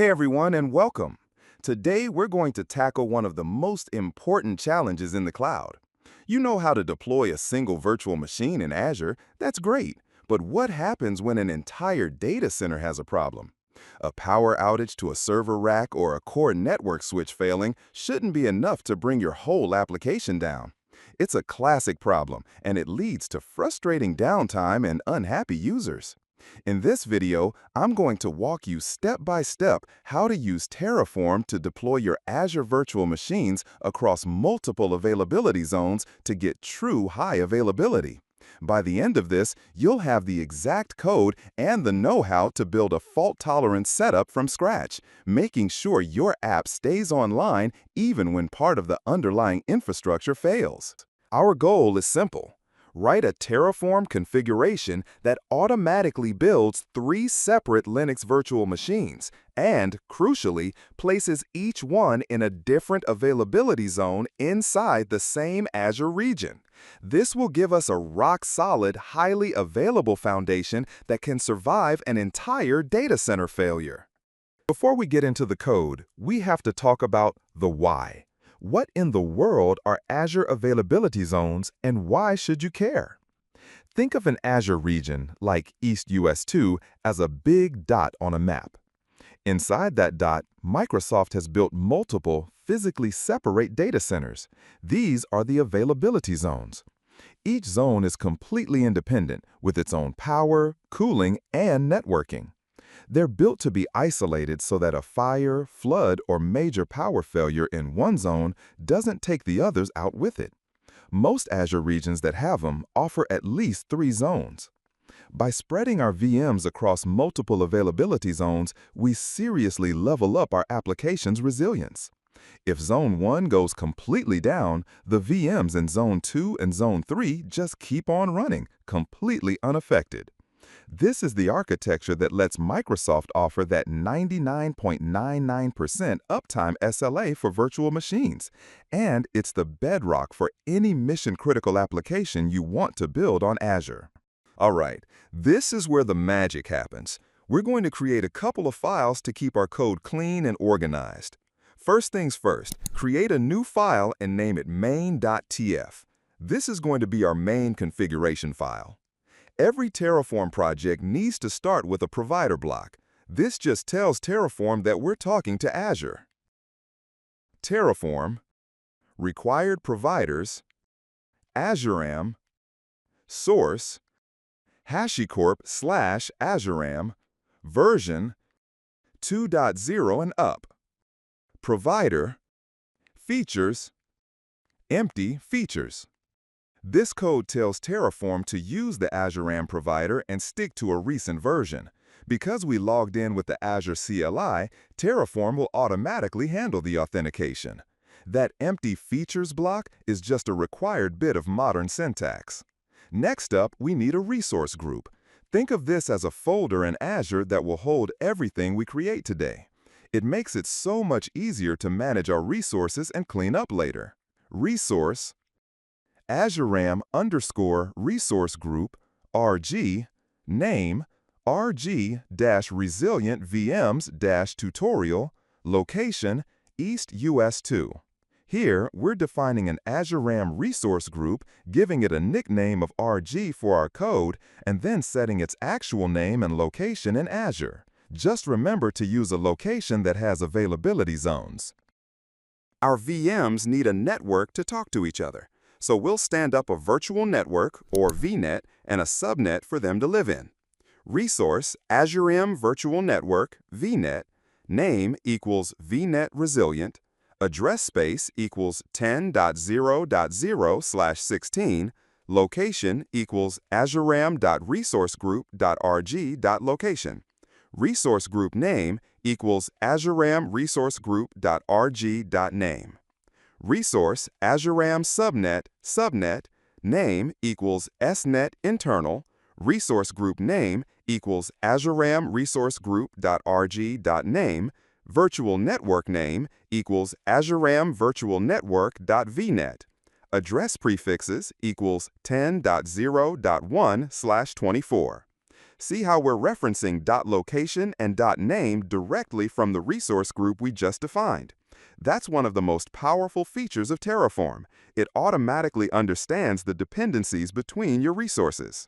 Hey everyone, and welcome. Today we're going to tackle one of the most important challenges in the cloud. You know how to deploy a single virtual machine in Azure, that's great. But what happens when an entire data center has a problem? A power outage to a server rack or a core network switch failing shouldn't be enough to bring your whole application down. It's a classic problem, and it leads to frustrating downtime and unhappy users. In this video, I'm going to walk you step by step how to use Terraform to deploy your Azure virtual machines across multiple availability zones to get true high availability. By the end of this, you'll have the exact code and the know-how to build a fault-tolerant setup from scratch, making sure your app stays online even when part of the underlying infrastructure fails. Our goal is simple. Write a Terraform configuration that automatically builds 3 separate Linux virtual machines and, crucially, places each one in a different availability zone inside the same Azure region. This will give us a rock-solid, highly available foundation that can survive an entire data center failure. Before we get into the code, we have to talk about the why. What in the world are Azure Availability Zones, and why should you care? Think of an Azure region, like East US2, as a big dot on a map. Inside that dot, Microsoft has built multiple, physically separate data centers. These are the availability zones. Each zone is completely independent, with its own power, cooling, and networking. They're built to be isolated so that a fire, flood, or major power failure in one zone doesn't take the others out with it. Most Azure regions that have them offer at least 3 zones. By spreading our VMs across multiple availability zones, we seriously level up our application's resilience. If Zone 1 goes completely down, the VMs in Zone 2 and Zone 3 just keep on running, completely unaffected. This is the architecture that lets Microsoft offer that 99.99% uptime SLA for virtual machines, and it's the bedrock for any mission-critical application you want to build on Azure. All right, this is where the magic happens. We're going to create a couple of files to keep our code clean and organized. First things first, create a new file and name it main.tf. This is going to be our main configuration file. Every Terraform project needs to start with a provider block. This just tells Terraform that we're talking to Azure. Terraform, required providers, AzureAM, source, HashiCorp/AzureAM, version 2.0 and up. Provider, features, empty features. This code tells Terraform to use the AzureAM provider and stick to a recent version. Because we logged in with the Azure CLI, Terraform will automatically handle the authentication. That empty features block is just a required bit of modern syntax. Next up, we need a resource group. Think of this as a folder in Azure that will hold everything we create today. It makes it so much easier to manage our resources and clean up later. Resource, AzureAM_resource group, RG, name, RG-resilient VMs-tutorial, location, East US2. Here, we're defining an AzureAM resource group, giving it a nickname of RG for our code, and then setting its actual name and location in Azure. Just remember to use a location that has availability zones. Our VMs need a network to talk to each other. So we'll stand up a virtual network, or VNet, and a subnet for them to live in. Resource, AzureAM Virtual Network, VNet, name equals VNet Resilient, address space equals 10.0.0/16, location equals azuream.resourcegroup.rg.location. Resource group name equals azuream-resourcegroup.rg.name. Resource AzureAM subnet name equals snet internal, resource group name equals AzureAM resourcegroup.rg.name, virtual network name equals AzureAM virtual network.vnet, address prefixes equals 10.0.1/24. See how we're referencing .location and .name directly from the resource group we just defined. That's one of the most powerful features of Terraform. It automatically understands the dependencies between your resources.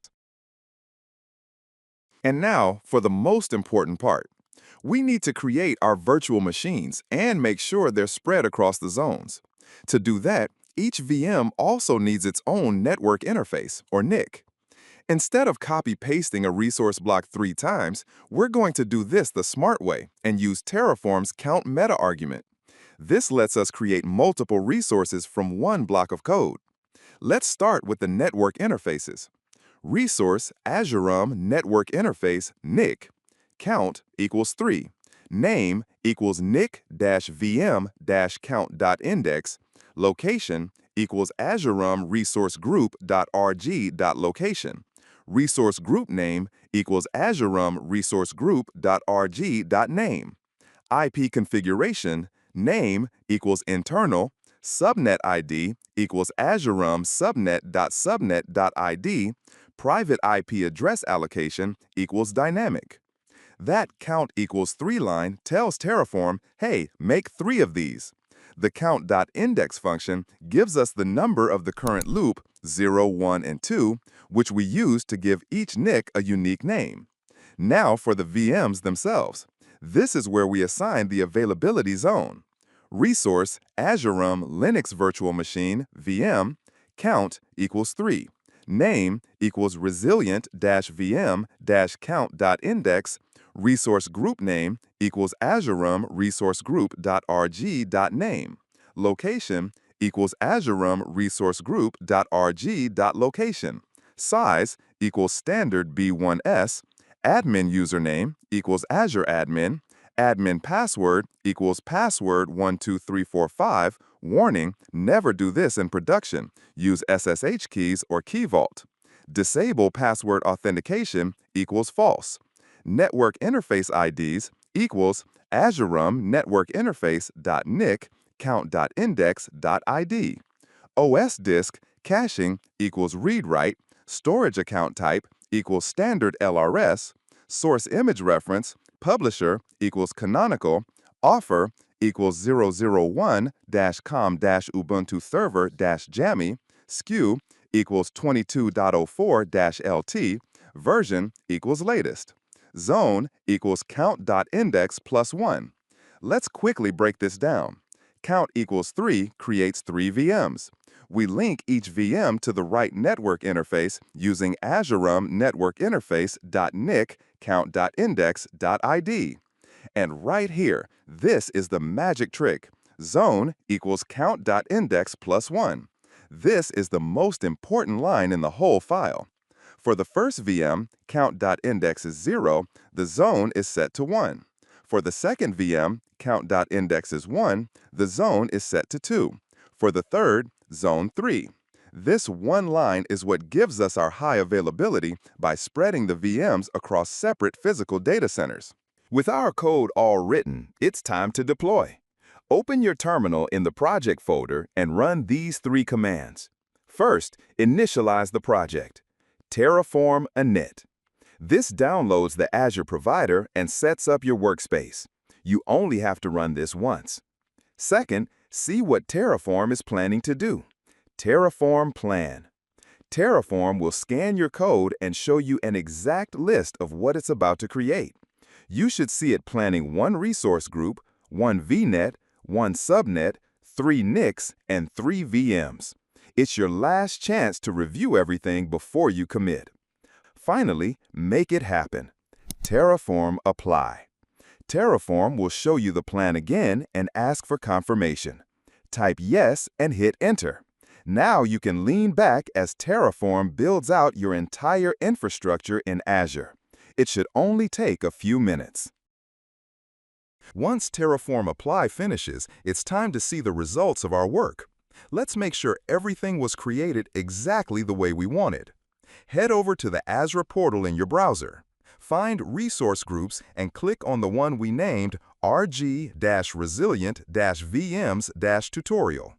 And now for the most important part. We need to create our virtual machines and make sure they're spread across the zones. To do that, each VM also needs its own network interface, or NIC. Instead of copy-pasting a resource block 3 times, we're going to do this the smart way and use Terraform's count meta argument. This lets us create multiple resources from one block of code. Let's start with the network interfaces. Resource Azure Network Interface NIC. Count equals 3. Name equals nic-vm-count.index. Location equals Azure Resource Group.rg.location. Resource group name equals Azure Resource Group.rg.name. IP configuration, name equals internal, subnet ID equals Azure subnet.subnet.id, private IP address allocation equals dynamic. That count equals 3 line tells Terraform, hey, make 3 of these. The count.index function gives us the number of the current loop, 0, 1, and 2, which we use to give each NIC a unique name. Now for the VMs themselves. This is where we assign the availability zone. Resource Azure Linux Virtual Machine VM count equals 3. Name equals resilient-vm-count.index. Resource group name equals Azure Resource Group.rg.name. Location equals Azure Resource Group.rg.location. Size equals standard B1S. Admin username equals Azure admin. Admin password equals password 12345. Warning, never do this in production. Use SSH keys or Key Vault. Disable password authentication equals false. Network interface IDs equals Azure Network Interface.nic count.index.id. OS disk caching equals read-write. Storage account type equals standard LRS. Source image reference publisher equals canonical. Offer equals 001-com-ubuntu server-jammy. SKU equals 22.04-LT. Version equals latest. Zone equals count.index plus 1. Let's quickly break this down. Count equals 3 creates 3 VMs. We link each VM to the right network interface using Azure Network Interface.nic count.index.id. And right here, this is the magic trick. Zone equals count.index plus 1. This is the most important line in the whole file. For the first VM, count.index is 0, the zone is set to 1. For the second VM, count.index is 1, the zone is set to 2. For the third, zone 3. This one line is what gives us our high availability by spreading the VMs across separate physical data centers. With our code all written, it's time to deploy. Open your terminal in the project folder and run these 3 commands. First, initialize the project. Terraform init. This downloads the Azure provider and sets up your workspace. You only have to run this once. Second, see what Terraform is planning to do. Terraform plan. Terraform will scan your code and show you an exact list of what it's about to create. You should see it planning 1 resource group, 1 VNet, 1 subnet, 3 NICs, and 3 VMs. It's your last chance to review everything before you commit. Finally, make it happen. Terraform apply. Terraform will show you the plan again and ask for confirmation. Type yes and hit enter. Now you can lean back as Terraform builds out your entire infrastructure in Azure. It should only take a few minutes. Once Terraform Apply finishes, it's time to see the results of our work. Let's make sure everything was created exactly the way we wanted. Head over to the Azure portal in your browser. Find Resource Groups and click on the one we named RG-Resilient-VMs-Tutorial.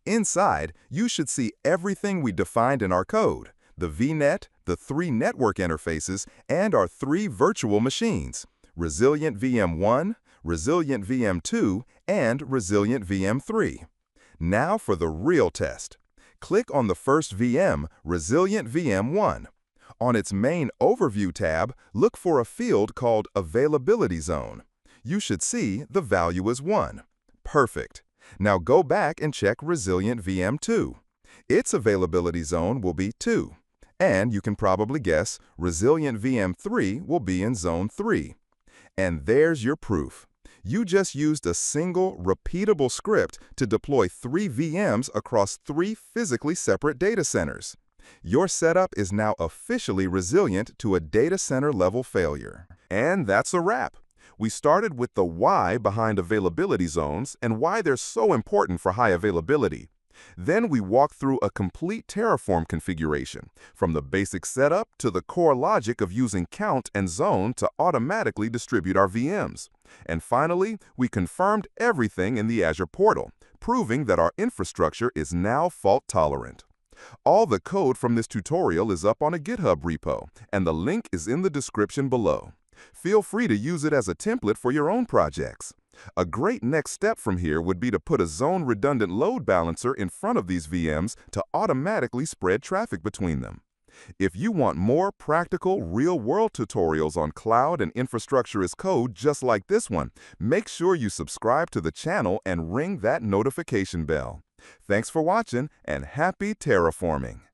Inside, you should see everything we defined in our code. the VNet, the 3 network interfaces, and our 3 virtual machines, Resilient VM1, Resilient VM2, and Resilient VM3. Now for the real test. Click on the first VM, Resilient VM1. On its main Overview tab, look for a field called Availability Zone. You should see the value is 1. Perfect. Now go back and check Resilient VM2. Its availability zone will be 2. And you can probably guess Resilient VM3 will be in Zone 3. And there's your proof. You just used a single, repeatable script to deploy 3 VMs across 3 physically separate data centers. Your setup is now officially resilient to a data center level failure. And that's a wrap. We started with the why behind availability zones and why they're so important for high availability. Then we walked through a complete Terraform configuration, from the basic setup to the core logic of using count and zone to automatically distribute our VMs. And finally, we confirmed everything in the Azure portal, proving that our infrastructure is now fault-tolerant. All the code from this tutorial is up on a GitHub repo, and the link is in the description below. Feel free to use it as a template for your own projects. A great next step from here would be to put a zone-redundant load balancer in front of these VMs to automatically spread traffic between them. If you want more practical, real-world tutorials on cloud and infrastructure as code just like this one, make sure you subscribe to the channel and ring that notification bell. Thanks for watching, and happy terraforming!